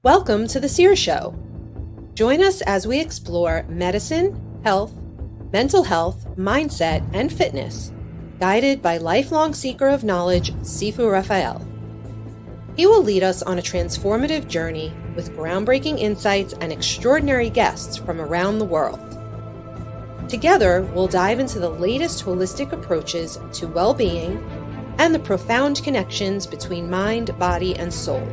Welcome to the Seer Show. Join us as we explore medicine, health, mental health, mindset, and fitness, guided by lifelong seeker of knowledge, Sifu Raphael. He will lead us on a transformative journey with groundbreaking insights and extraordinary guests from around the world. Together, we'll dive into the latest holistic approaches to well-being and the profound connections between mind, body, and soul.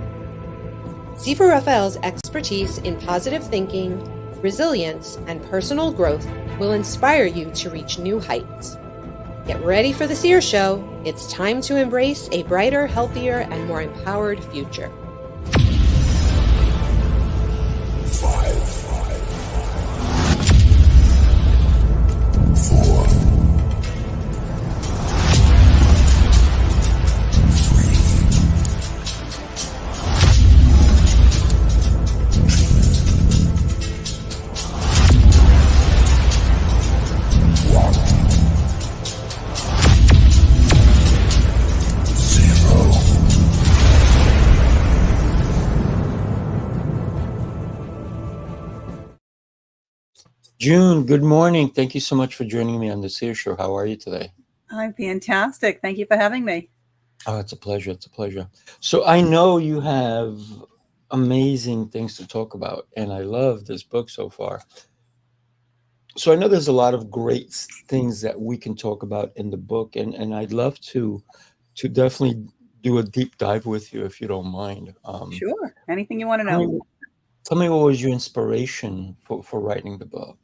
Sifu Raphael's expertise in positive thinking, resilience, and personal growth will inspire you to reach new heights. Get ready for the Seer Show. It's time to embrace a brighter, healthier, and more empowered future. 5, 4, 0. June, good morning. Thank you so much for joining me on the Seer Show. How are you today? I'm fantastic. Thank you for having me. Oh, it's a pleasure. It's a pleasure. So I know you have amazing things to talk about, and I love this book so far. So I know there's a lot of great things that we can talk about in the book, and I'd love to definitely do a deep dive with you if you don't mind. Sure. Anything you want to Tell know. me, tell me what was your inspiration for writing the book?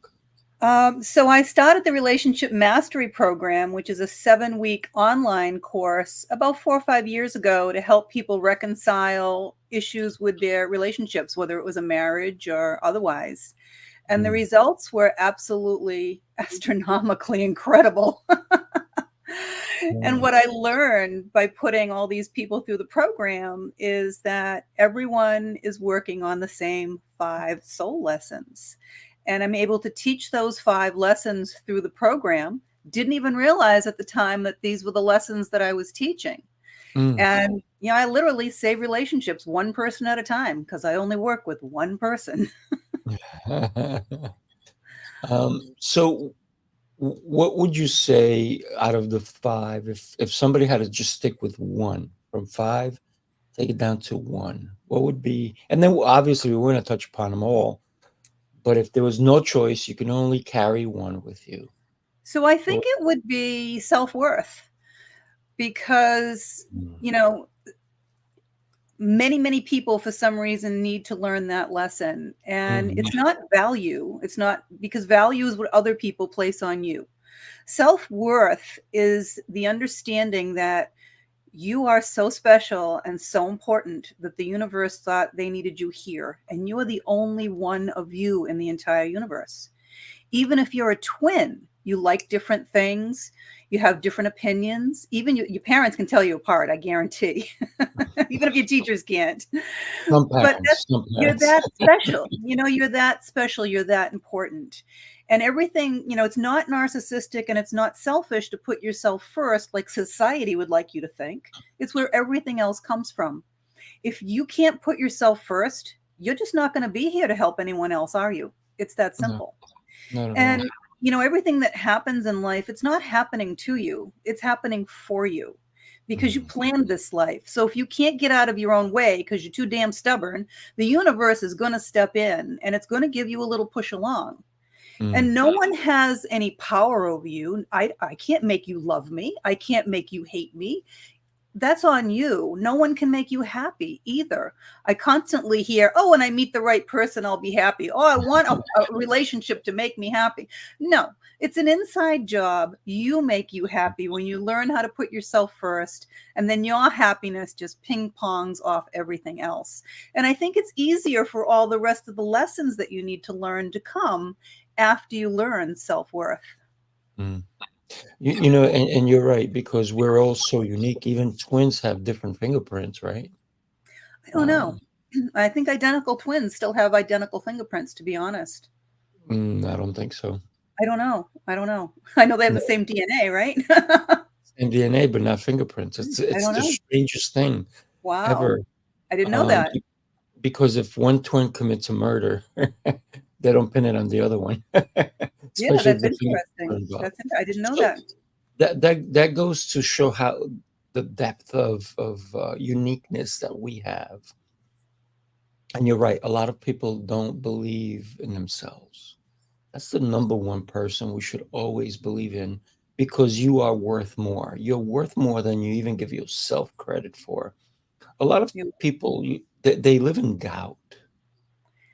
So I started the Relationship Mastery Program, which is a 7-week online course about 4 or 5 years ago to help people reconcile issues with their relationships, whether it was a marriage or otherwise. And the results were absolutely astronomically incredible. And what I learned by putting all these people through the program is that everyone is working on the same 5 soul lessons. And I'm able to teach those 5 lessons through the program. Didn't even realize at the time that these were the lessons that I was teaching. And, I literally save relationships one person at a time because I only work with one person. So what would you say out of the 5, if somebody had to just stick with one, from 5, take it down to 1, what would be, and then obviously we're going to touch upon them all, but if there was no choice, you can only carry one with you. So I think it would be self-worth because, many people for some reason need to learn that lesson. And it's not value. It's not, because value is what other people place on you. Self-worth is the understanding that you are so special and so important that the universe thought they needed you here. And you are the only one of you in the entire universe. Even if you're a twin, you like different things. You have different opinions. Even your parents can tell you apart, I guarantee. Even if your teachers can't. But you're that special. You're that special. You're that important. And everything, it's not narcissistic and it's not selfish to put yourself first like society would like you to think. It's where everything else comes from. If you can't put yourself first, you're just not going to be here to help anyone else, are you? It's that simple. No. And everything that happens in life, it's not happening to you. It's happening for you because you planned this life. So if you can't get out of your own way because you're too damn stubborn, the universe is going to step in and it's going to give you a little push along. And no one has any power over you. I can't make you love me. I can't make you hate me. That's on you. No one can make you happy either. I constantly hear, oh, when I meet the right person, I'll be happy. Oh, I want a relationship to make me happy. No, it's an inside job. You make you happy when you learn how to put yourself first, and then your happiness just ping pongs off everything else. And I think it's easier for all the rest of the lessons that you need to learn to come after you learn self-worth. And you're right, because we're all so unique. Even twins have different fingerprints, right? I don't know. I think identical twins still have identical fingerprints, to be honest. I don't think so. I don't know. I know they have the same DNA, right? Same DNA, but not fingerprints. It's the strangest thing Wow. ever. I didn't know that. because if one twin commits a murder, they don't pin it on the other one, Yeah, especially if that's the fingerprints are interesting. involved. I didn't know So that. that goes to show how the depth of uniqueness that we have. And you're right, a lot of people don't believe in themselves. That's the number one person we should always believe in, because you are worth more. You're worth more than you even give yourself credit for. A lot of You- people, they live in doubt.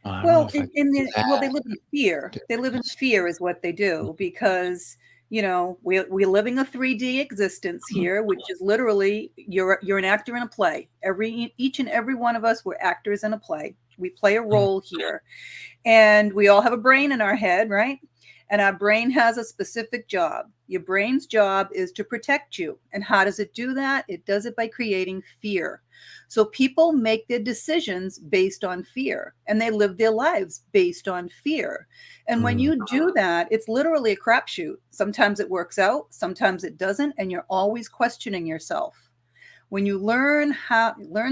"Oh, I don't know Well, if I can do well, they that. live in fear. Do They live in this." fear is what they do because, we're living a 3D existence here, which is literally you're an actor in a play. Each and every one of us, we're actors in a play. We play a Mhm. role here. And we all have a brain in our head, right? And our brain has a specific job. Your brain's job is to protect you. And how does it do that? It does it by creating fear. So people make their decisions based on fear, and they live their lives based on fear. And when Mm, you do that, it's literally a crapshoot. Sometimes it works out, sometimes it doesn't, and you're always questioning yourself. When you learn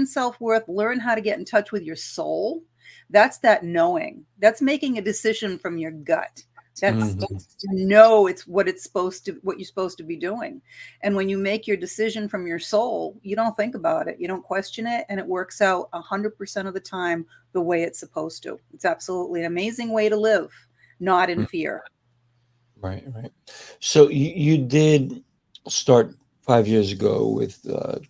self-worth, learn how to get in touch with your soul, that's that knowing. That's making a decision from your gut. That's mhm, it's what you're supposed to be doing. And when you make your decision from your soul, you don't think about it, you don't question it, and it works out 100% of the time the way it's supposed to. It's absolutely an amazing way to live, not in mm. fear. Right, right. So you did start 5 years ago with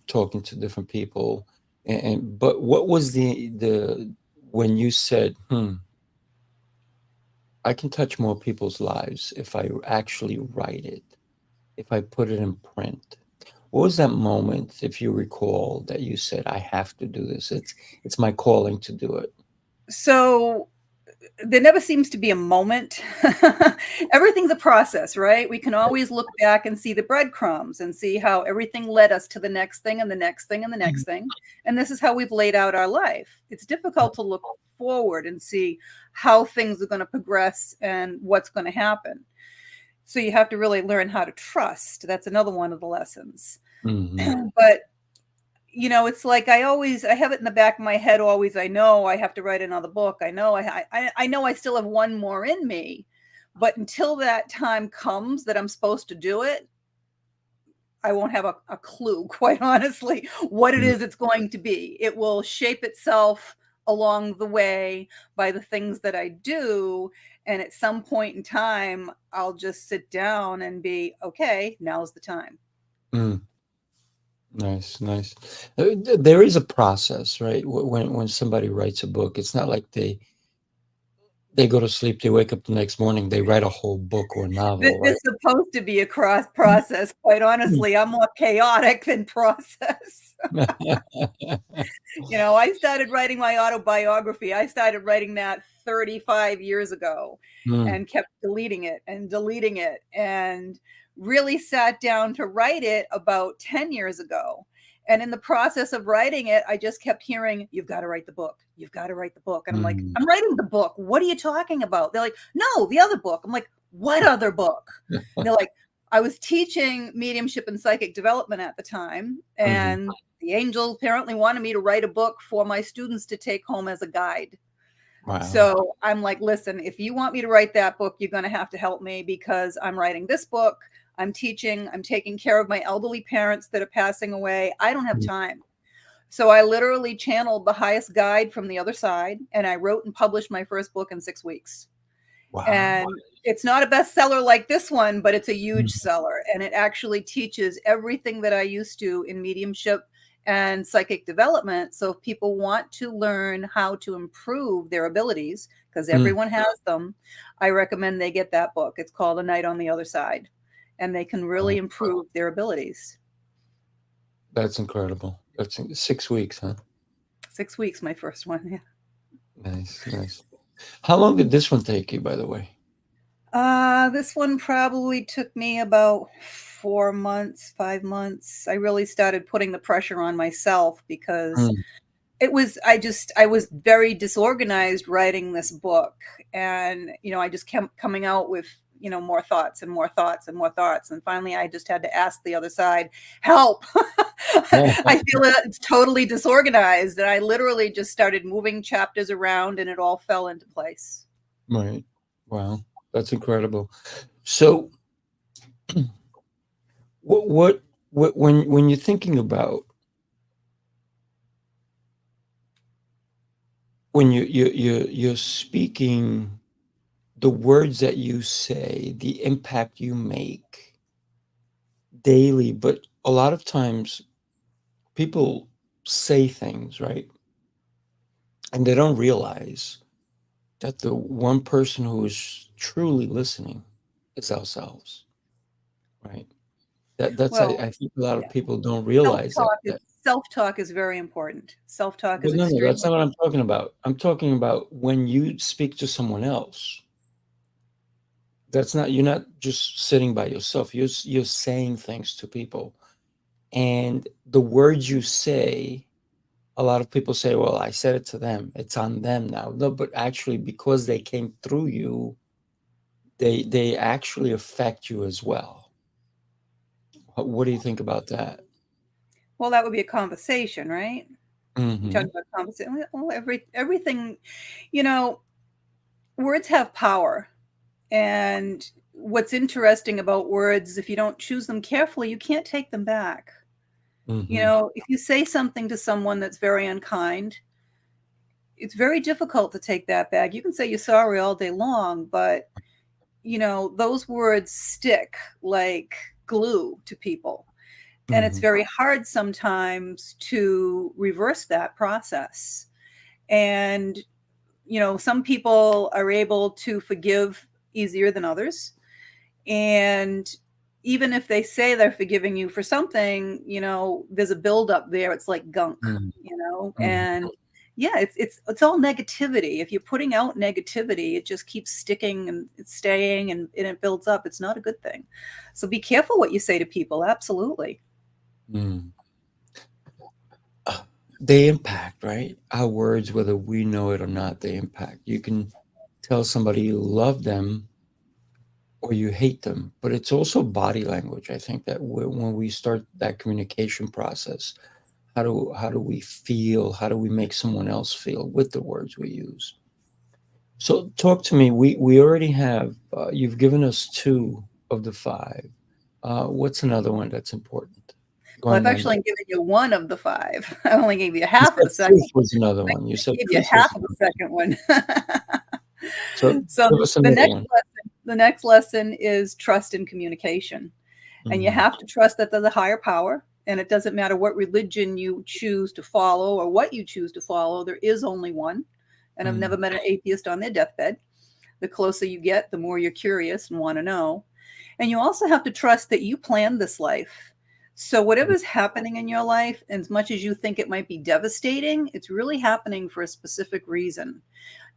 talking to different people, but what was the when you said, I can touch more people's lives if I actually write it, if I put it in print. What was that moment, if you recall, that you said, I have to do this? It's my calling to do it. So there never seems to be a moment. Everything's a process, right? We can always look back and see the breadcrumbs and see how everything led us to the next thing and the next thing and the next thing. And this is how we've laid out our life. It's difficult to look forward and see how things are going to progress and what's going to happen. So you have to really learn how to trust. That's another one of the lessons. Hmm. But it's like I have it in the back of my head always. I know I have to write another book. I know I know I still have one more in me, but until that time comes that I'm supposed to do it, I won't have a clue, quite honestly, what it is it's going to be. It will shape itself along the way by the things that I do. And at some point in time, I'll just sit down and be, okay, now's the time. Mm. Nice, nice. There is a process, right? When somebody writes a book, it's not like they go to sleep, they wake up the next morning, they write a whole book or novel, There's right? supposed to be a cross process. Quite honestly, I'm more chaotic than process. I started writing my autobiography. I started writing that 35 years ago Mm, and kept deleting it and really sat down to write it about 10 years ago. And in the process of writing it, I just kept hearing, you've got to write the book. You've got to write the book. And I'm like, mm. I'm writing the book. What are you talking about? They're like, no, the other book. I'm like, what other book? And they're like, I was teaching mediumship and psychic development at the time. Mhm. And the angel apparently wanted me to write a book for my students to take home as a guide. Wow. So I'm like, listen, if you want me to write that book, you're going to have to help me because I'm writing this book. I'm teaching, I'm taking care of my elderly parents that are passing away. I don't have Mm. time. So I literally channeled the highest guide from the other side, and I wrote and published my first book in 6 weeks. Wow. And it's not a bestseller like this one, but it's a huge Mm, seller. And it actually teaches everything that I used to in mediumship and psychic development. So if people want to learn how to improve their abilities, because mm. everyone has them, I recommend they get that book. It's called A Night on the Other Side, and they can Wow. really improve their abilities. That's incredible. That's 6 weeks, huh? 6 weeks, my first one. Yeah. Nice, nice. How long did this one take you, by the way? This one probably took me about 4 months, 5 months. I really started putting the pressure on myself because Mm, I was very disorganized writing this book. And, I just kept coming out with more thoughts and more thoughts and more thoughts. And finally, I just had to ask the other side, help. I feel it's totally disorganized. And I literally just started moving chapters around and it all fell into place. Right. Wow. That's incredible. So what when you're thinking about when you're speaking, the words that you say, the impact you make daily, but a lot of times people say things, right? And they don't realize that the one person who is truly listening is ourselves, right? That's Well, I think a lot of yeah. people don't realize that. Self-talk is very important. Self-talk is Well, no, that's extremely. not what I'm talking about. I'm talking about when you speak to someone else. That's not, you're not just sitting by yourself. You're saying things to people, and the words you say, a lot of people say, "Well, I said it to them. It's on them now." No, but actually, because they came through you, they actually affect you as well. What do you think about that? Well, that would be a conversation, right? You're Hmm. talking about conversation. Well, everything, you know, words have power. And what's interesting about words, if you don't choose them carefully, you can't take them back. Hmm. If you say something to someone that's very unkind, it's very difficult to take that back. You can say you're sorry all day long, but those words stick like glue to people. And it's Hmm. very hard sometimes to reverse that process. And, some people are able to forgive easier than others. And even if they say they're forgiving you for something, there's a buildup there. It's like gunk, Hmm. Hmm. and yeah, it's all negativity. If you're putting out negativity, it just keeps sticking and it's staying and it builds up. It's not a good thing. So be careful what you say to people. Absolutely. Hmm. They impact, right? Our words, whether we know it or not, they impact. You can tell somebody you love them or you hate them, but it's also body language. I think that when we start that communication process, how do we feel? How do we make someone else feel with the words we use? So talk to me. We already have. You've given us two of the five. What's another one that's important? Well, I've Going on. actually given you one of the five. I only gave you You half of said the second. truth was another one. You said Gave you truth was half of the another one. second one. So So give us the another next one. lesson, the next lesson is trust in communication. And you Mhm. have to trust that there's a higher power. And it doesn't matter what religion you choose to follow or what you choose to follow, there is only one. And I've never Mhm. met an atheist on their deathbed. The closer you get, the more you're curious and want to know. And you also have to trust that you planned this life. So, whatever's happening in your life, as much as you think it might be devastating, it's really happening for a specific reason.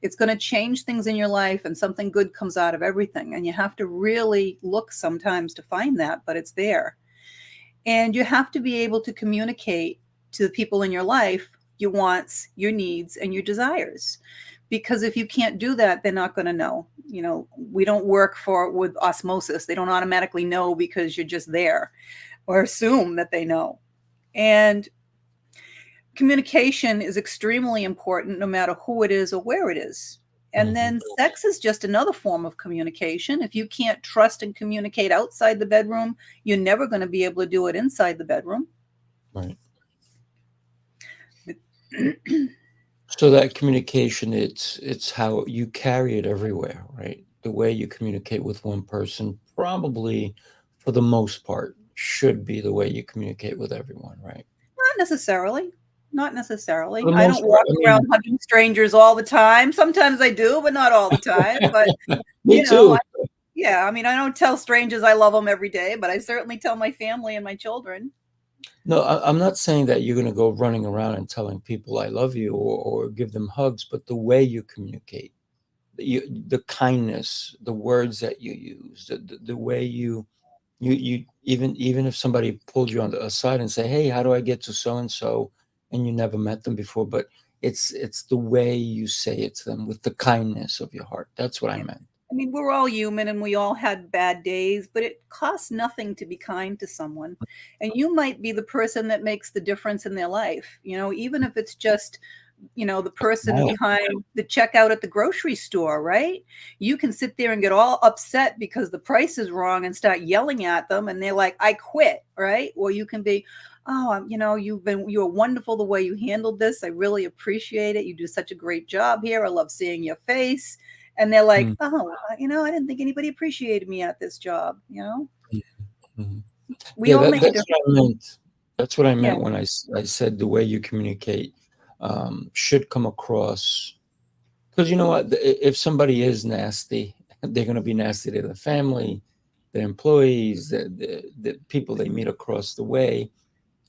It's going to change things in your life, and something good comes out of everything. And you have to really look sometimes to find that, but it's there. And you have to be able to communicate to the people in your life your wants, your needs, and your desires. Because if you can't do that, they're not going to know. We don't work with osmosis. They don't automatically know because you're just there or assume that they know. And communication is extremely important no matter who it is or where it is. And Mhm. then sex is just another form of communication. If you can't trust and communicate outside the bedroom, you're never going to be able to do it inside the bedroom. Right. So that communication, it's how you carry it everywhere, right? The way you communicate with one person, probably for the most part, should be the way you communicate with everyone, right? Not necessarily. Not For necessarily. the I don't most part, walk I around mean, hugging strangers all the time. Sometimes I do, but not all the time. But me you know, I, too. yeah, I mean, I don't tell strangers I love them every day, but I certainly tell my family and my children. No, I'm not saying that you're going to go running around and telling people I love you or give them hugs, but the way you communicate, the kindness, the words that you use, the way you even if somebody pulled you on the aside and say, "Hey, how do I get to so and so?" and you never met them before, but it's the way you say it to them with the kindness of your heart. That's what I Yeah. meant. mean, we're all human and we all had bad days, but it costs nothing to be kind to someone. And you might be the person that makes the difference in their life, even if it's just, the person Wow. behind the checkout at the grocery store, right? You can sit there and get all upset because the price is wrong and start yelling at them and they're like, I quit, right? Or you can be, oh, you're wonderful the way you handled this. I really appreciate it. You do such a great job here. I love seeing your face. And they're like, Mm, oh, I didn't think anybody appreciated me at this job. mm, mm. We Yeah, all make a that's difference. what I meant. That's what I Yeah. meant when I said the way you communicate should come across. Because you know what? If somebody is nasty, they're going to be nasty to the family, the employees, the people they meet across the way.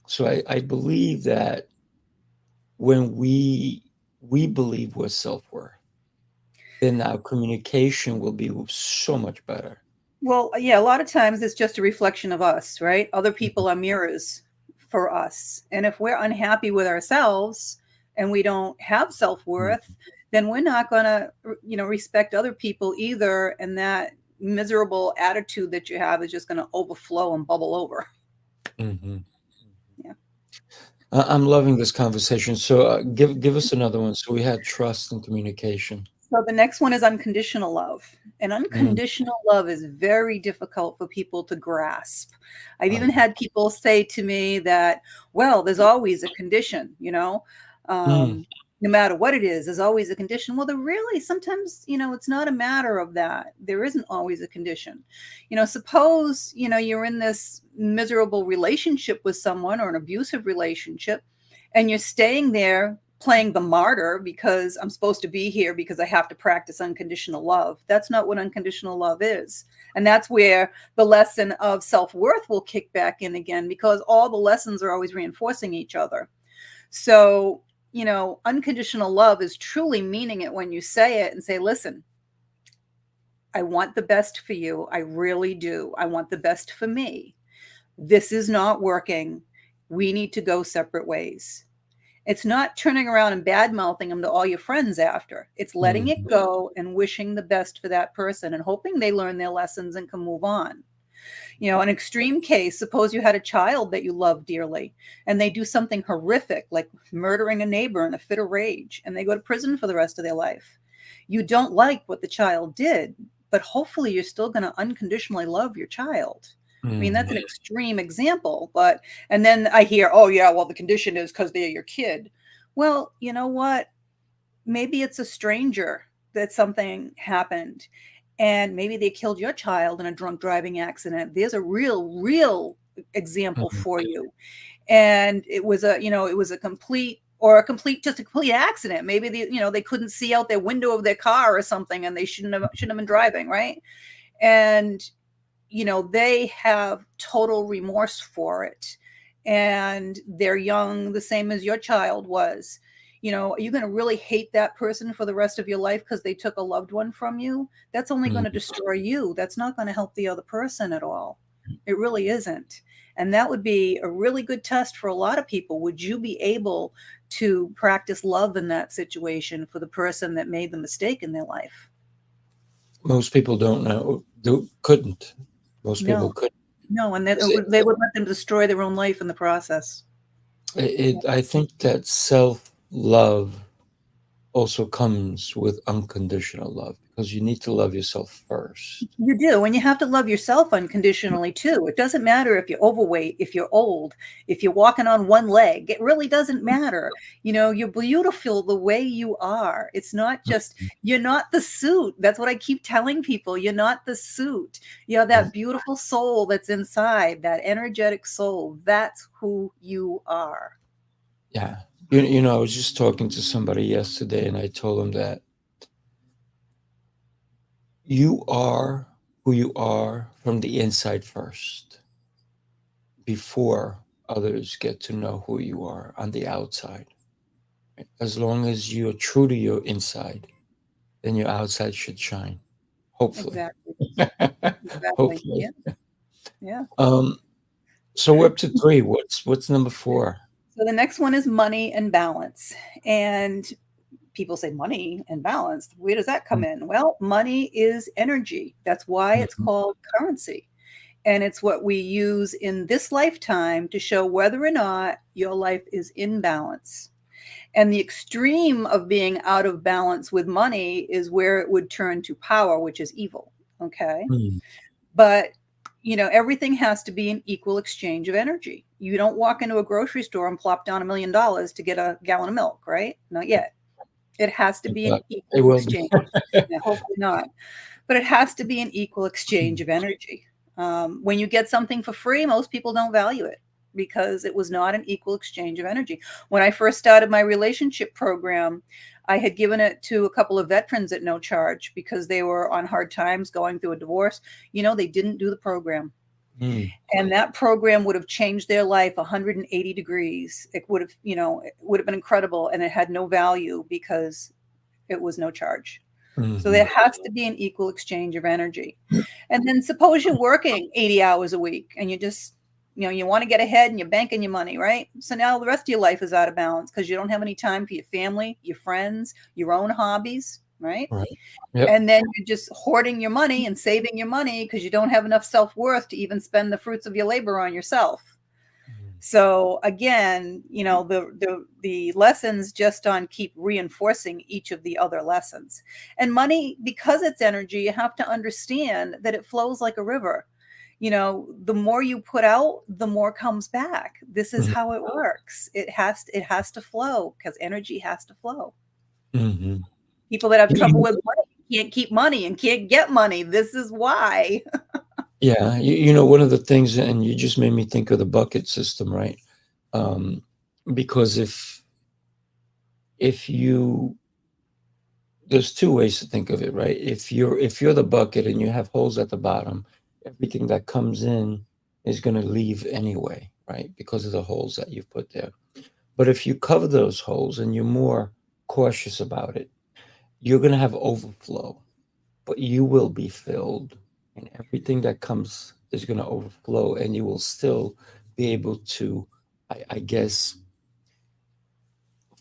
So I believe that when we believe we're self-worth, then our communication will be so much better. Well, yeah, a lot of times it's just a reflection of us, right? Other Mhm, people are mirrors for us. And if we're unhappy with ourselves and we don't have self-worth, mhm, then we're not going to, respect other people either. And that miserable attitude that you have is just going to overflow and bubble over. mhm. Yeah. I'm loving this conversation. So give us another one. So we had trust and communication. So the next one is unconditional love. And Mm, unconditional love is very difficult for people to grasp. I've even um, had people say to me that, well, there's always a condition, mm, no matter what it is, there's always a condition. Well, there really sometimes, it's not a matter of that. There isn't always a condition. Suppose, you're in this miserable relationship with someone or an abusive relationship, and you're staying there playing the martyr because I'm supposed to be here because I have to practice unconditional love. That's not what unconditional love is. And that's where the lesson of self-worth will kick back in again, because all the lessons are always reinforcing each other. So, unconditional love is truly meaning it when you say it and say, listen, I want the best for you. I really do. I want the best for me. This is not working. We need to go separate ways. It's not turning around and bad mouthing them to all your friends after. It's letting it mhm, go and wishing the best for that person and hoping they learn their lessons and can move on. An extreme case, suppose you had a child that you love dearly and they do something horrific like murdering a neighbor in a fit of rage and they go to prison for the rest of their life. You don't like what the child did, but hopefully you're still going to unconditionally love your child. I mean, that's mhm, an extreme example, and then I hear, oh, yeah, well, the condition is because they're your kid. Well, you know what? Maybe it's a stranger that something happened and maybe they killed your child in a drunk driving accident. There's a real example mhm, for you. And it was a just a complete accident. Maybe they couldn't see out their window of their car or something and they shouldn't have been driving, right? And they have total remorse for it. And they're young, the same as your child was. Are you going to really hate that person for the rest of your life because they took a loved one from you? That's only going to mhm. destroy you. That's not going to help the other person at all. It really isn't. And that would be a really good test for a lot of people. Would you be able to practice love in that situation for the person that made the mistake in their life? Most people don't know, couldn't. Most people No. couldn't. No, and that 'Cause they would let them destroy their own life in the process. I think that self-love also comes with unconditional love because you need to love yourself first. You do, and you have to love yourself unconditionally too. It doesn't matter if you're overweight, if you're old, if you're walking on one leg. It really doesn't matter. You're beautiful the way you are. It's not just you're not the suit. That's what I keep telling people. You're not the suit. You're that beautiful soul that's inside, that energetic soul. That's who you are. Yeah. I was just talking to somebody yesterday and I told them that you are who you are from the inside first before others get to know who you are on the outside. As long as you're true to your inside, then your outside should shine. Hopefully. Exactly. Exactly. Hopefully. Yeah. Yeah. Um, so we're up to three. What's number four? So the next one is money and balance. And people say money and balance. Where does that come in? Well, money is energy. That's why it's called currency. And it's what we use in this lifetime to show whether or not your life is in balance. And the extreme of being out of balance with money is where it would turn to power, which is evil. Okay. Mm. But, everything has to be an equal exchange of energy. You don't walk into a grocery store and plop down $1 million to get a gallon of milk, right? Not yet. It has to be an It equal will exchange. Yeah, hopefully not. But it has to be an equal exchange of energy. When you get something for free, most people don't value it because it was not an equal exchange of energy. When I first started my relationship program, I had given it to a couple of veterans at no charge because they were on hard times going through a divorce. They didn't do the program. Mm. And that program would have changed their life 180 degrees. It would have, it would have been incredible. And it had no value because it was no charge. So there has to be an equal exchange of energy. And then suppose you're working 80 hours a week and you just, you want to get ahead and you're banking your money, right? So now the rest of your life is out of balance because you don't have any time for your family, your friends, your own hobbies, right? Right. Yep. And then you're just hoarding your money and saving your money because you don't have enough self-worth to even spend the fruits of your labor on yourself. So again, the lessons just on keep reinforcing each of the other lessons. And money, because it's energy, you have to understand that it flows like a river. The more you put out, the more comes back. This is how it works. It has to flow because energy has to flow. Mm-hmm. People that have trouble with money can't keep money and can't get money. This is why. Yeah, one of the things, and you just made me think of the bucket system, right? Because if you, there's two ways to think of it, right? If you're the bucket and you have holes at the bottom, everything that comes in is going to leave anyway, right? Because of the holes that you've put there. But if you cover those holes and you're more cautious about it, you're going to have overflow, but you will be filled. And everything that comes is going to overflow, and you will still be able to, I guess,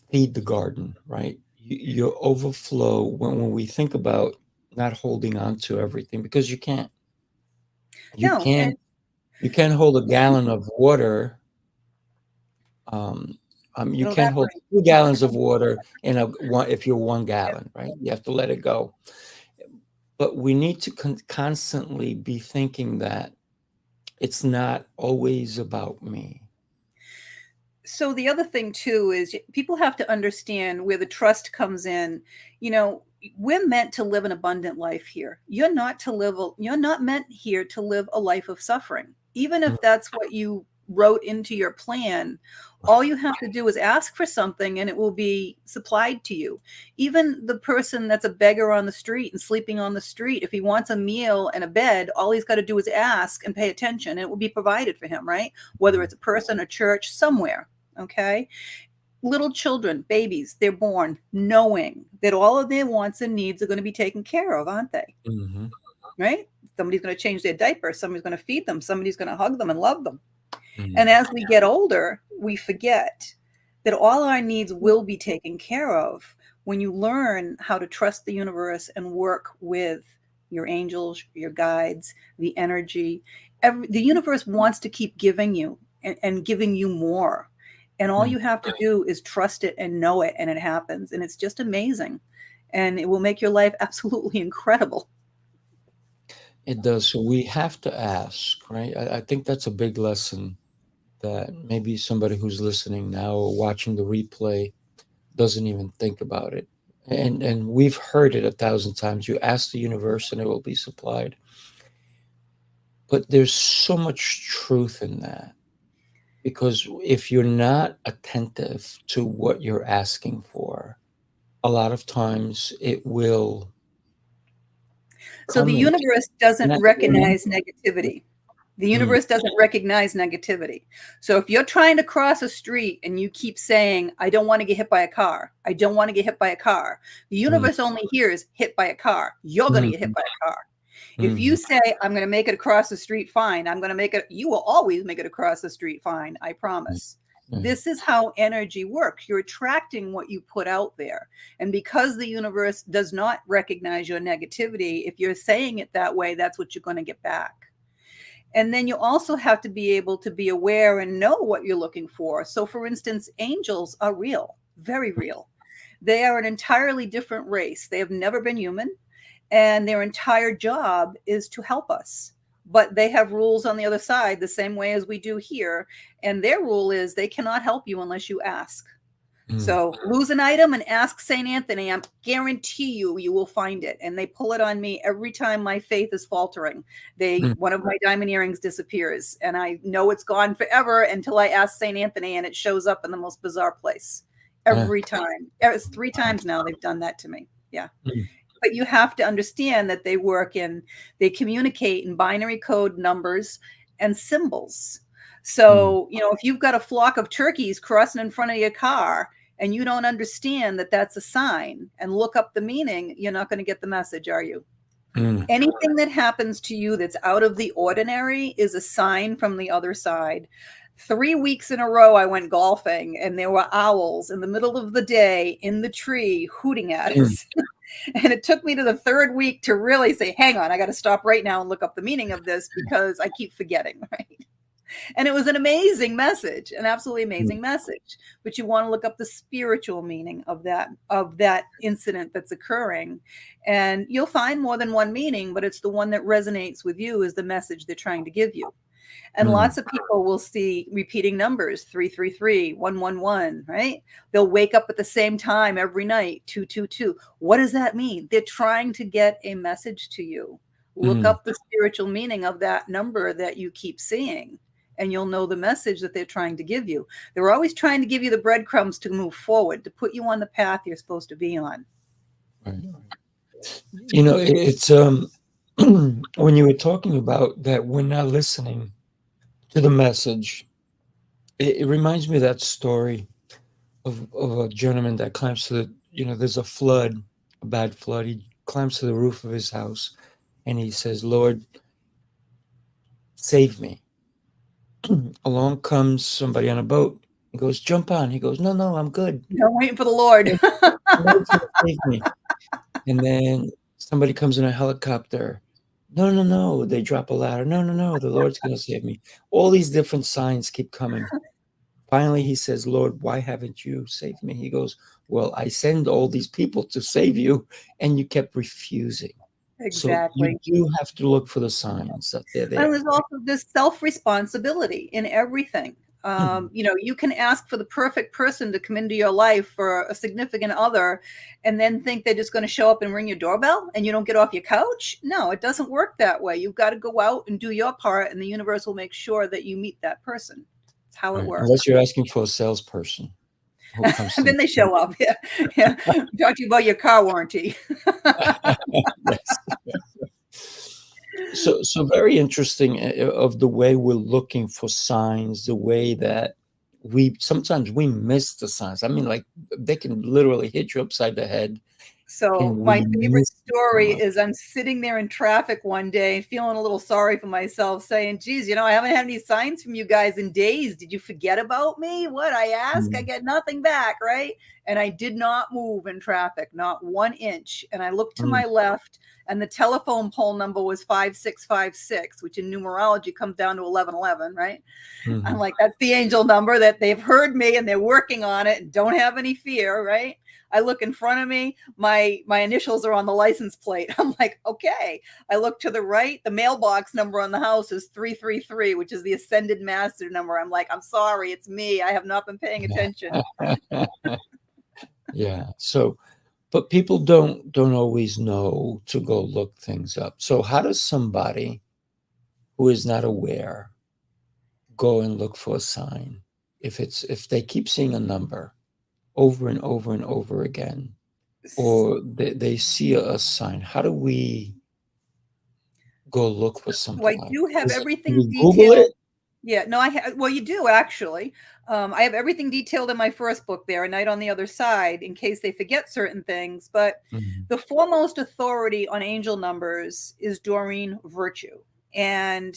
feed the garden, right? Your overflow, when we think about not holding on to everything, because you can't. You can't hold a gallon of water. You can't hold 2 gallons of water in if you're 1 gallon, right? You have to let it go. But we need to constantly be thinking that it's not always about me. So the other thing too is people have to understand where the trust comes in. We're meant to live an abundant life here. You're not meant here to live a life of suffering. Even if that's what you wrote into your plan, all you have to do is ask for something and it will be supplied to you. Even the person that's a beggar on the street and sleeping on the street, if he wants a meal and a bed, all he's got to do is ask and pay attention and it will be provided for him, right? Whether it's a person, a church, somewhere, okay? Little children, babies, they're born knowing that all of their wants and needs are going to be taken care of, aren't they? Mm-hmm. Right? Somebody's going to change their diaper. Somebody's going to feed them. Somebody's going to hug them and love them. And as we get older, we forget that all our needs will be taken care of when you learn how to trust the universe and work with your angels, your guides, the energy. The universe wants to keep giving you and giving you more. And all you have to do is trust it and know it, and it happens. And it's just amazing. And it will make your life absolutely incredible. It does. So we have to ask, right? I think that's a big lesson that maybe somebody who's listening now or watching the replay doesn't even think about it. And we've heard it 1,000 times. You ask the universe and it will be supplied. But there's so much truth in that. Because if you're not attentive to what you're asking for, a lot of times it will. So the universe doesn't recognize negativity. The universe doesn't recognize negativity. So if you're trying to cross a street and you keep saying, I don't want to get hit by a car, I don't want to get hit by a car, the universe only hears hit by a car. You're going to get hit by a car. If you say, I'm going to make it across the street fine, you will always make it across the street fine, I promise. This is how energy works. You're attracting what you put out there. And because the universe does not recognize your negativity, if you're saying it that way, that's what you're going to get back. And then you also have to be able to be aware and know what you're looking for. So, for instance, angels are real, very real. They are an entirely different race. They have never been human, and their entire job is to help us. But they have rules on the other side, the same way as we do here. And their rule is they cannot help you unless you ask. So lose an item and ask St. Anthony. I guarantee you will find it. And they pull it on me every time my faith is faltering. One of my diamond earrings disappears, and I know it's gone forever until I ask St. Anthony, and it shows up in the most bizarre place every time. It's 3 times now they've done that to me. Yeah. But you have to understand that they communicate in binary code numbers and symbols. So, if you've got a flock of turkeys crossing in front of your car and you don't understand that that's a sign and look up the meaning, you're not going to get the message, are you? Anything that happens to you that's out of the ordinary is a sign from the other side. 3 weeks in a row, I went golfing, and there were owls in the middle of the day in the tree hooting at us. And it took me to the 3rd week to really say, hang on, I got to stop right now and look up the meaning of this because I keep forgetting, right? And it was an amazing message, an absolutely amazing message. But you want to look up the spiritual meaning of that incident that's occurring. And you'll find more than one meaning, but it's the one that resonates with you is the message they're trying to give you. And lots of people will see repeating numbers, 333, 111, right? They'll wake up at the same time every night, 222. What does that mean? They're trying to get a message to you. Look up the spiritual meaning of that number that you keep seeing, and you'll know the message that they're trying to give you. They're always trying to give you the breadcrumbs to move forward, to put you on the path you're supposed to be on. Right. It's when you were talking about that we're not listening to the message, it reminds me of that story of a gentleman that climbs to there's a flood, a bad flood. He climbs to the roof of his house and he says, Lord, save me. Along comes somebody on a boat. He goes, jump on. He goes, no, I'm good. I'm waiting for the Lord. The Lord's gonna save me. And then somebody comes in a helicopter. No. They drop a ladder. No. The Lord's going to save me. All these different signs keep coming. Finally, he says, Lord, why haven't you saved me? He goes, well, I send all these people to save you, and you kept refusing. Exactly. So you do have to look for the signs that they're there. And there's also this self-responsibility in everything. You can ask for the perfect person to come into your life for a significant other and then think they're just going to show up and ring your doorbell and you don't get off your couch. No, it doesn't work that way. You've got to go out and do your part, and the universe will make sure that you meet that person. That's how it works. Unless you're asking for a salesperson. Then they show up. Yeah. Talk to you about your car warranty. So very interesting of the way we're looking for signs, the way that sometimes we miss the signs. I mean, like they can literally hit you upside the head. So my favorite story is I'm sitting there in traffic one day feeling a little sorry for myself, saying, geez, I haven't had any signs from you guys in days. Did you forget about me? What I asked, I get nothing back, right? And I did not move in traffic, not 1 inch. And I looked to my left, and the telephone pole number was 5656, which in numerology comes down to 1111, right? I'm like, that's the angel number that they've heard me and they're working on it and don't have any fear, right? I look in front of me, my initials are on the license plate. I'm like, okay. I look to the right, the mailbox number on the house is 333, which is the ascended master number. I'm like, I'm sorry, it's me. I have not been paying attention. Yeah. So, but people don't always know to go look things up. So how does somebody who is not aware go and look for a sign if they keep seeing a number over and over and over again, or they see a sign? How do we go look for something? Well, I do have everything Google detailed. it? Yeah, no, well, you do actually. I have everything detailed in my first book there, A Night on the Other Side, in case they forget certain things. But the foremost authority on angel numbers is Doreen Virtue. And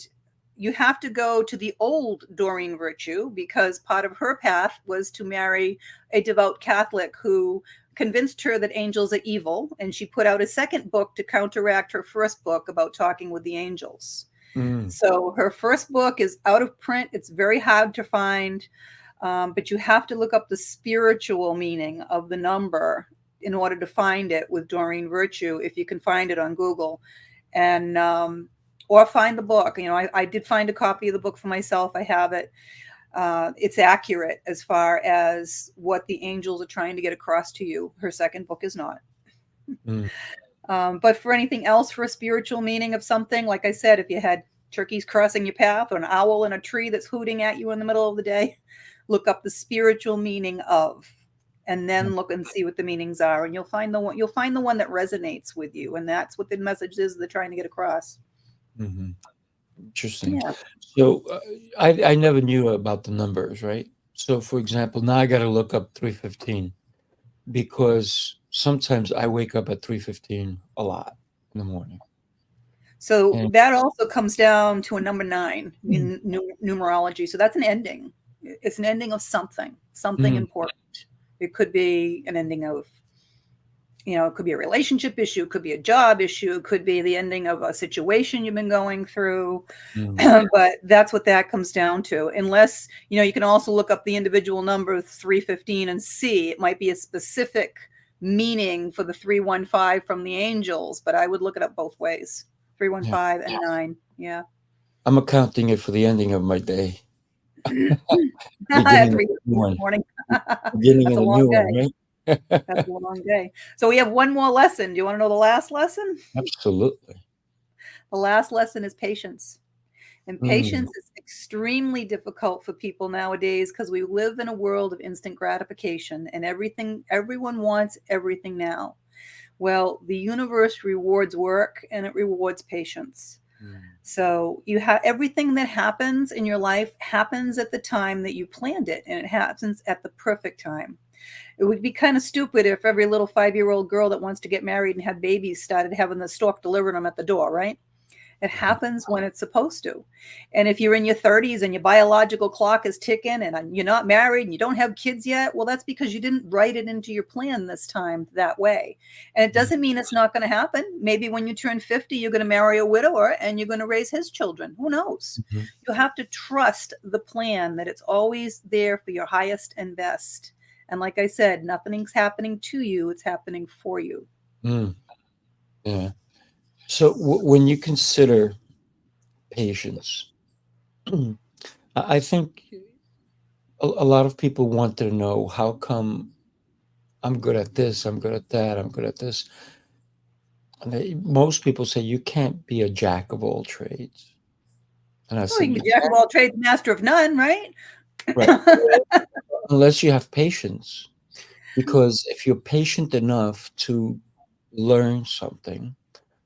you have to go to the old Doreen Virtue, because part of her path was to marry a devout Catholic who convinced her that angels are evil, and she put out a second book to counteract her first book about talking with the angels. So her first book is out of print. It's very hard to find, but you have to look up the spiritual meaning of the number in order to find it with Doreen Virtue, if you can find it on Google. And or find the book. You know, I did find a copy of the book for myself. I have it. It's accurate as far as what the angels are trying to get across to you. Her second book is not. But for anything else, for a spiritual meaning of something, like I said, if you had turkeys crossing your path or an owl in a tree that's hooting at you in the middle of the day, look up the spiritual meaning of, and then look and see what the meanings are, and you'll find the one that resonates with you, and that's what the message is they're trying to get across. Interesting. Yeah. So I never knew about the numbers, right? So for example, now I got to look up 315 because sometimes I wake up at 3:15 a lot in the morning. So And that also comes down to a number 9 in numerology. So that's an ending. It's an ending of something important. It could be an ending of, you know, it could be a relationship issue, it could be a job issue, it could be the ending of a situation you've been going through. But that's what that comes down to. Unless, you know, you can also look up the individual number 315 and see it might be a specific meaning for the 315 from the angels, but I would look it up both ways. 315 and 9. Yeah. I'm accounting it for the ending of my day. At Beginning of 3 the new one. morning. Beginning That's of a the long new day. one, right? That's a long day. So we have one more lesson. Do you want to know the last lesson? Absolutely. The last lesson is patience. And patience is extremely difficult for people nowadays because we live in a world of instant gratification and everyone wants everything now. Well, the universe rewards work and it rewards patience. So you have everything that happens in your life happens at the time that you planned it, and it happens at the perfect time. It would be kind of stupid if every little 5-year-old girl that wants to get married and have babies started having the stork deliver them at the door, right? It happens when it's supposed to. And if you're in your 30s and your biological clock is ticking and you're not married and you don't have kids yet, well, that's because you didn't write it into your plan this time that way. And it doesn't mean it's not going to happen. Maybe when you turn 50, you're going to marry a widower and you're going to raise his children. Who knows? You have to trust the plan, that it's always there for your highest and best. And like I said, nothing's happening to you. It's happening for you. Yeah. So when you consider patience, I think a lot of people want to know, how come I'm good at this, I'm good at that, I'm good at this. And most people say you can't be a jack of all trades. And I Well, said, you can be jack of all trades, master of none, right? right, unless you have patience. Because if you're patient enough to learn something,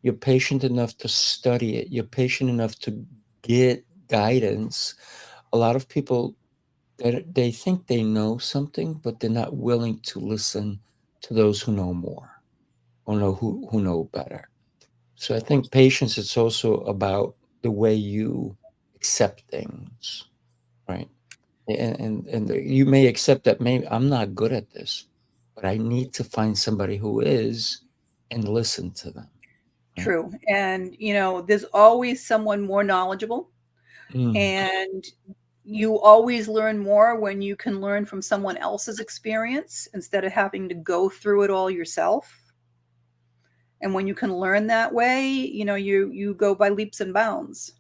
you're patient enough to study it, you're patient enough to get guidance. A lot of people, they think they know something, but they're not willing to listen to those who know more or who know better. So I think patience is also about the way you accept things, right? And you may accept that maybe I'm not good at this, but I need to find somebody who is and listen to them. Right? True. And, you know, there's always someone more knowledgeable. And you always learn more when you can learn from someone else's experience instead of having to go through it all yourself. And when you can learn that way, you know, you go by leaps and bounds.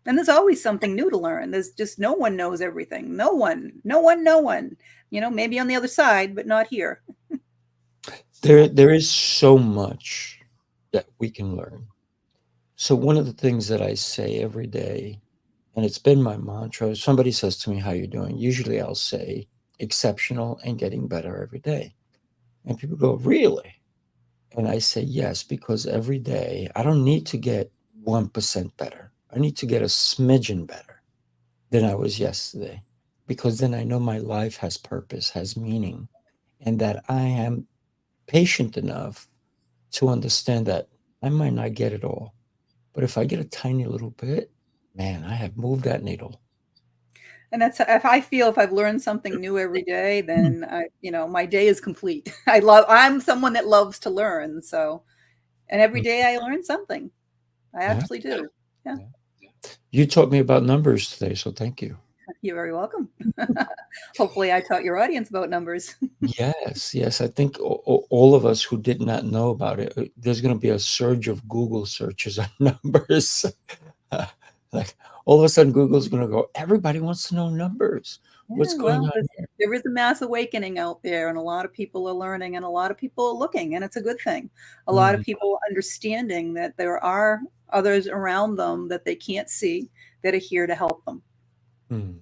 And there's always something new to learn. There's just no one knows everything. No one. You know, maybe on the other side, but not here. There is so much that we can learn. So one of the things that I say every day, and it's been my mantra, if somebody says to me, how you doing? Usually I'll say exceptional and getting better every day. And people go, really? And I say, yes, because every day I don't need to get 1% better. I need to get a smidgen better than I was yesterday, because then I know my life has purpose, has meaning, and that I am patient enough to understand that I might not get it all. But if I get a tiny little bit, Man, I have moved that needle. And that's if I feel if I've learned something new every day, then my day is complete. I'm someone that loves to learn. So, and every day I learn something. I Yeah. actually do. Yeah. You taught me about numbers today, so thank you. You're very welcome. Hopefully I taught your audience about numbers. Yes. I think all of us who did not know about it, there's going to be a surge of Google searches on numbers. Like all of a sudden, Google's going to go, everybody wants to know numbers. What's Yeah, going well, on here? there is a mass awakening out there, and a lot of people are learning, and a lot of people are looking, and it's a good thing. A lot of people understanding that there are others around them that they can't see that are here to help them. Mm.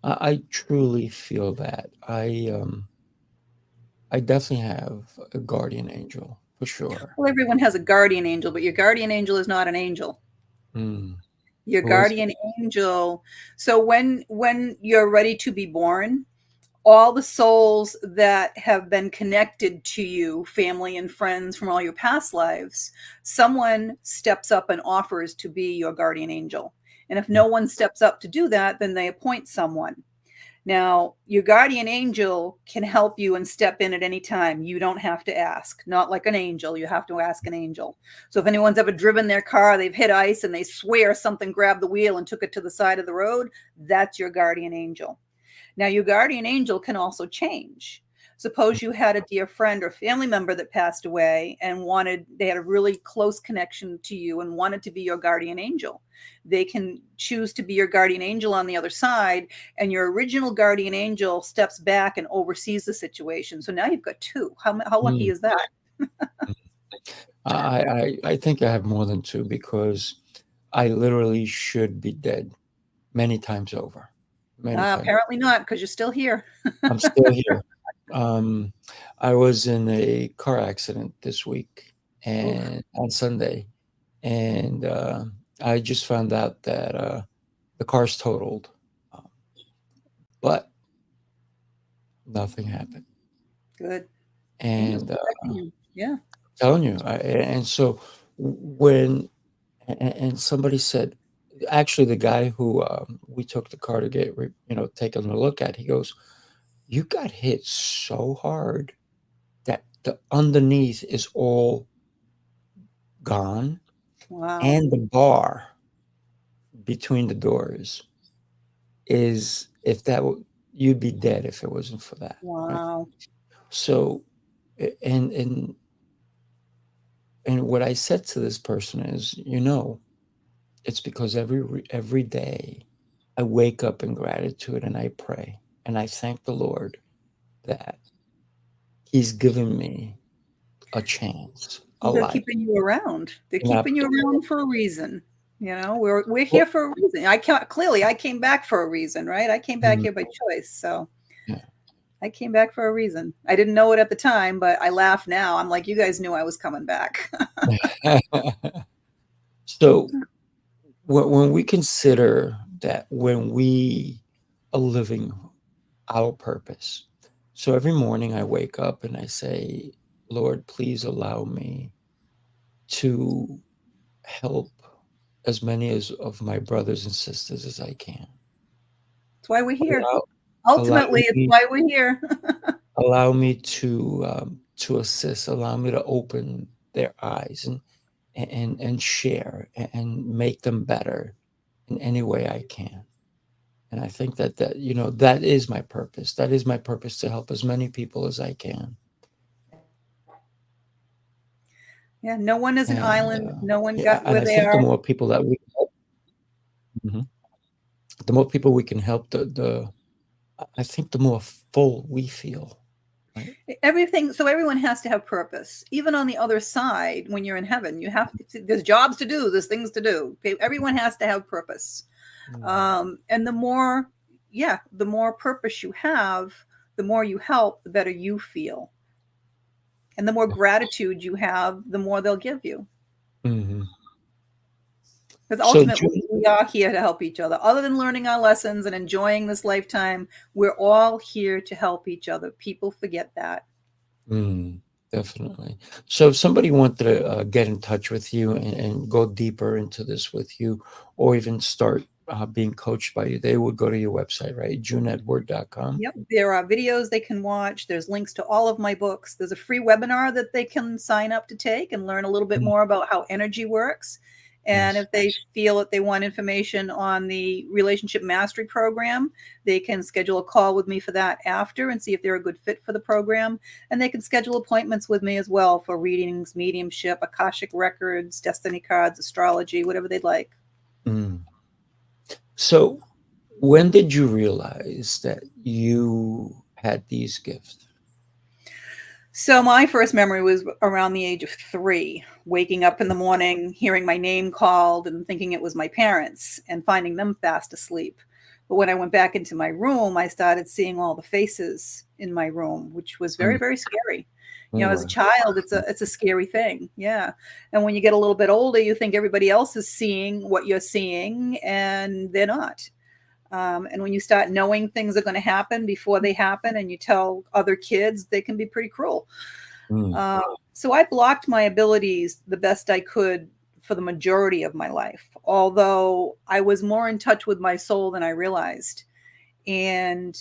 I truly feel that. I definitely have a guardian angel for sure. Well, everyone has a guardian angel, but your guardian angel is not an angel. Mm. Your Who is it? guardian angel. So when you're ready to be born, all the souls that have been connected to you, family and friends from all your past lives, someone steps up and offers to be your guardian angel. And if no one steps up to do that, then they appoint someone. Now, your guardian angel can help you and step in at any time. You don't have to ask. Not like an angel. You have to ask an angel. So if anyone's ever driven their car, they've hit ice and they swear something grabbed the wheel and took it to the side of the road, that's your guardian angel. Now, your guardian angel can also change. Suppose you had a dear friend or family member that passed away and they had a really close connection to you and wanted to be your guardian angel. They can choose to be your guardian angel on the other side, and your original guardian angel steps back and oversees the situation. So now you've got two. How lucky is that? I think I have more than two because I literally should be dead many times over. Many times. Apparently not, because you're still here. I'm still here. I was in a car accident this week and on Sunday, and I just found out that the car's totaled, but nothing happened. Good. And Yeah. telling you, and so when and somebody said, actually, the guy who we took the car to get taken a look at, he goes, "You got hit so hard that the underneath is all gone, Wow. and the bar between the doors is you'd be dead if it wasn't for that." Right? Wow. So, and what I said to this person is, it's because every day I wake up in gratitude and I pray and I thank the Lord that He's given me a chance, a They're life. keeping you around. They're And keeping you around for a reason. We're here for a reason. I came back for a reason, right? I came back here by choice. So Yeah. I came back for a reason. I didn't know it at the time, but I laugh now. I'm like, you guys knew I was coming back. So when we consider that when we are living our purpose, so every morning I wake up and I say, Lord, please allow me to help as many of my brothers and sisters as I can. That's why we're here. Allow, Ultimately, it's why we're here. allow me to assist, allow me to open their eyes and share and make them better in any way I can. And I think that is my purpose. That is my purpose, to help as many people as I can. Yeah, no one is an And island. No one yeah, got and where I they think the are. more people that we help, the more people we can help, I think the more full we feel. Right? So everyone has to have purpose. Even on the other side, when you're in heaven, there's jobs to do, there's things to do. Everyone has to have purpose. And the more purpose you have, the more you help, the better you feel. And the more gratitude you have, the more they'll give you. Mm-hmm. Because ultimately, we are here to help each other. Other than learning our lessons and enjoying this lifetime, we're all here to help each other. People forget that. Definitely. So if somebody wanted to get in touch with you and go deeper into this with you, or even start being coached by you, they would go to your website, right? JuneEdward.com. Yep, there are videos they can watch. There's links to all of my books. There's a free webinar that they can sign up to take and learn a little bit Mm, more about how energy works. And yes. if they feel that they want information on the relationship mastery program, they can schedule a call with me for that after and see if they're a good fit for the program. And they can schedule appointments with me as well for readings, mediumship, Akashic records, destiny cards, astrology, whatever they'd like. Mm. So when did you realize that you had these gifts? So my first memory was around the age of 3, waking up in the morning, hearing my name called and thinking it was my parents and finding them fast asleep. But when I went back into my room, I started seeing all the faces in my room, which was very, Mm. very scary. Oh, As a wow. child, it's a scary thing. Yeah. And when you get a little bit older, you think everybody else is seeing what you're seeing and they're not. And when you start knowing things are going to happen before they happen and you tell other kids, they can be pretty cruel. Mm. So I blocked my abilities the best I could for the majority of my life, although I was more in touch with my soul than I realized. And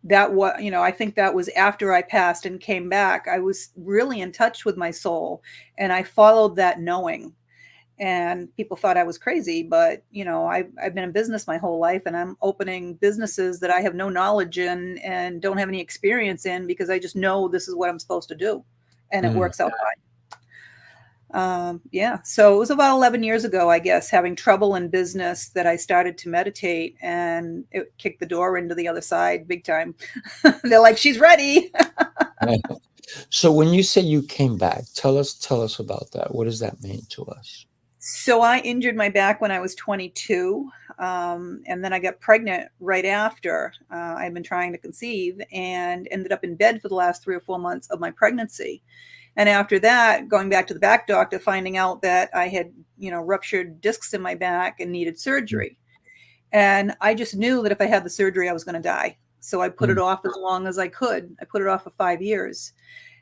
that was, I think that was after I passed and came back. I was really in touch with my soul and I followed that knowing. And people thought I was crazy, but I've been in business my whole life and I'm opening businesses that I have no knowledge in and don't have any experience in because I just know this is what I'm supposed to do. And it Mm. works out fine. Yeah. So it was about 11 years ago, I guess, having trouble in business that I started to meditate and it kicked the door into the other side big time. They're like, she's ready. So when you say you came back, tell us about that. What does that mean to us? So I injured my back when I was 22, and then I got pregnant right after. I'd been trying to conceive and ended up in bed for the last 3 or 4 months of my pregnancy. And after that, going back to the back doctor, finding out that I had, ruptured discs in my back and needed Mm. surgery. And I just knew that if I had the surgery, I was going to die. So I put it Mm. off as long as I could. I put it off for 5 years.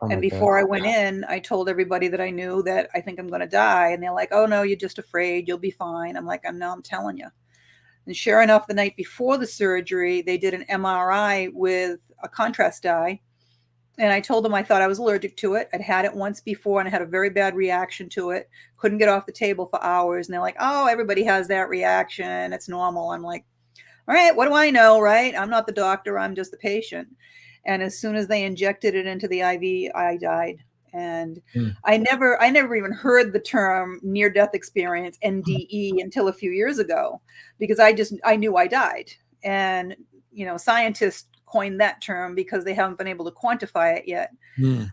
Oh And my God. before I went in, I told everybody that I knew that I think I'm going to die. And they're like, oh, no, you're just afraid. You'll be fine. I'm like, I'm telling you. And sure enough, the night before the surgery, they did an MRI with a contrast dye. And I told them I thought I was allergic to it. I'd had it once before and I had a very bad reaction to it. Couldn't get off the table for hours. And they're like, oh, everybody has that reaction. It's normal. I'm like, all right, what do I know, right? I'm not the doctor. I'm just the patient. And as soon as they injected it into the IV, I died. And Mm. I never even heard the term near death experience, NDE, until a few years ago, because I knew I died. And, scientists coined that term because they haven't been able to quantify it yet. Mm.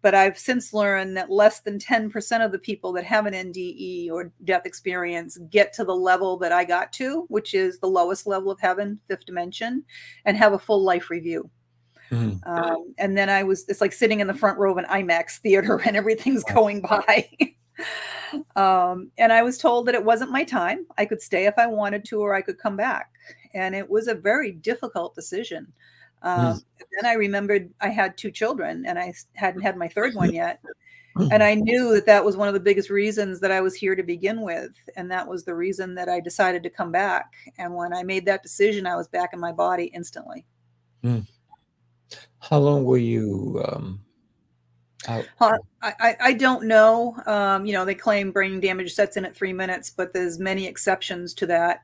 But I've since learned that less than 10% of the people that have an NDE or death experience get to the level that I got to, which is the lowest level of heaven, 5th dimension, and have a full life review. Mm. And then it's like sitting in the front row of an IMAX theater and everything's going by. And I was told that it wasn't my time. I could stay if I wanted to, or I could come back. And it was a very difficult decision. Mm. Then I remembered I had 2 children and I hadn't had my 3rd one yet. Mm. And I knew that that was one of the biggest reasons that I was here to begin with. And that was the reason that I decided to come back. And when I made that decision, I was back in my body instantly. Mm. How long were you out? I don't know. They claim brain damage sets in at 3 minutes, but there's many exceptions to that.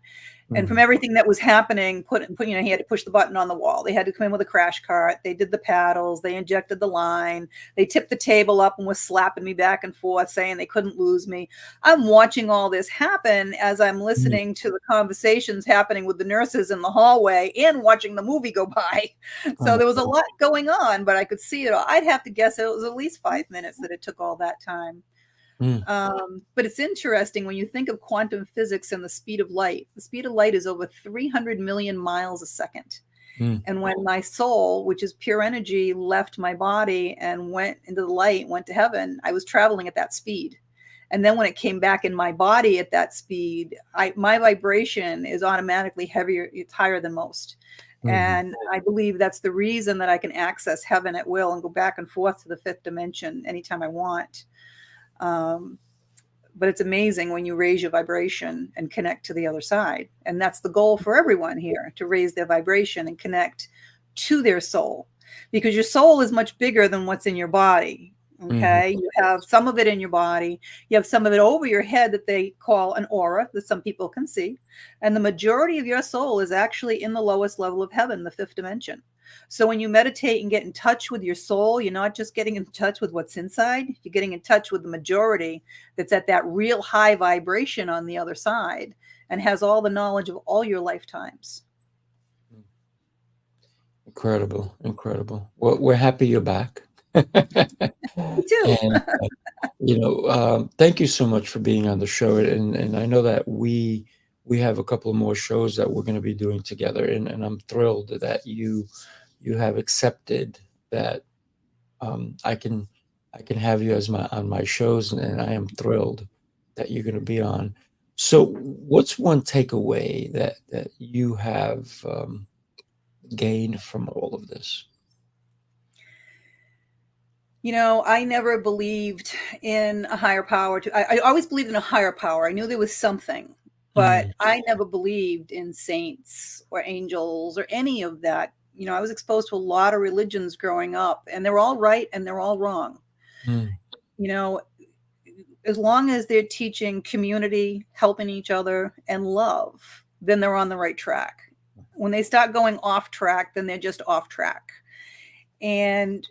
And from Mm. everything that was happening, he had to push the button on the wall. They had to come in with a crash cart. They did the paddles. They injected the line. They tipped the table up and was slapping me back and forth, saying they couldn't lose me. I'm watching all this happen as I'm listening to the conversations happening with the nurses in the hallway and watching the movie go by. Oh So my there was a God. lot going on, but I could see it all. I'd have to guess it was at least 5 minutes that it took all that time. Mm. But it's interesting when you think of quantum physics and the speed of light. The speed of light is over 300 million miles a second. Mm. And when my soul, which is pure energy, left my body and went into the light, went to heaven, I was traveling at that speed. And then when it came back in my body at that speed, my vibration is automatically heavier. It's higher than most. And I believe that's the reason that I can access heaven at will and go back and forth to the fifth dimension anytime I want. But it's amazing when you raise your vibration and connect to the other side. And that's the goal for everyone here, to raise their vibration and connect to their soul, because your soul is much bigger than what's in your body. Okay. You have some of it in your body. You have some of it over your head that they call an aura, that some people can see. And the majority of your soul is actually in the lowest level of heaven, the fifth dimension. So when you meditate and get in touch with your soul, you're not just getting in touch with what's inside, you're getting in touch with the majority that's at that real high vibration on the other side and has all the knowledge of all your lifetimes. Incredible, incredible. Well, we're happy you're back. Me too. And thank you so much for being on the show. And I know that we have a couple of more shows that we're going to be doing together, and I'm thrilled that you have accepted that I can have you as on my shows, and I am thrilled that you're going to be on. So what's one takeaway that you have gained from all of this? I never believed in a higher power. I always believed in a higher power. I knew there was something, but I never believed in saints or angels or any of that. I was exposed to a lot of religions growing up, and they're all right and they're all wrong. As long as they're teaching community, helping each other, and love, then they're on the right track. When they start going off track, then they're just off track. And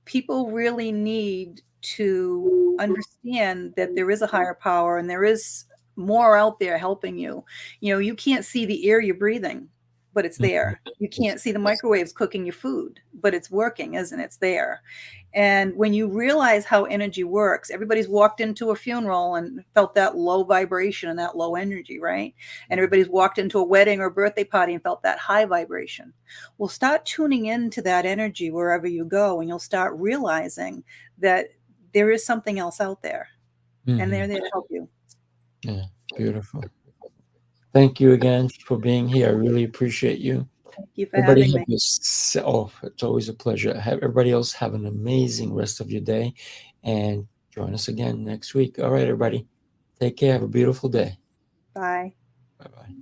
people really need to understand that there is a higher power and there is more out there helping you. You can't see the air you're breathing, but it's there. You can't see the microwaves cooking your food, but it's working, isn't it? It's there. And when you realize how energy works, everybody's walked into a funeral and felt that low vibration and that low energy, right? And everybody's walked into a wedding or birthday party and felt that high vibration. Well, start tuning into that energy wherever you go, and you'll start realizing that there is something else out there, and they're there to help you. Yeah, beautiful. Thank you again for being here. I really appreciate you. Thank you for having me. It's always a pleasure. Everybody else have an amazing rest of your day, and join us again next week. All right, everybody. Take care. Have a beautiful day. Bye. Bye-bye.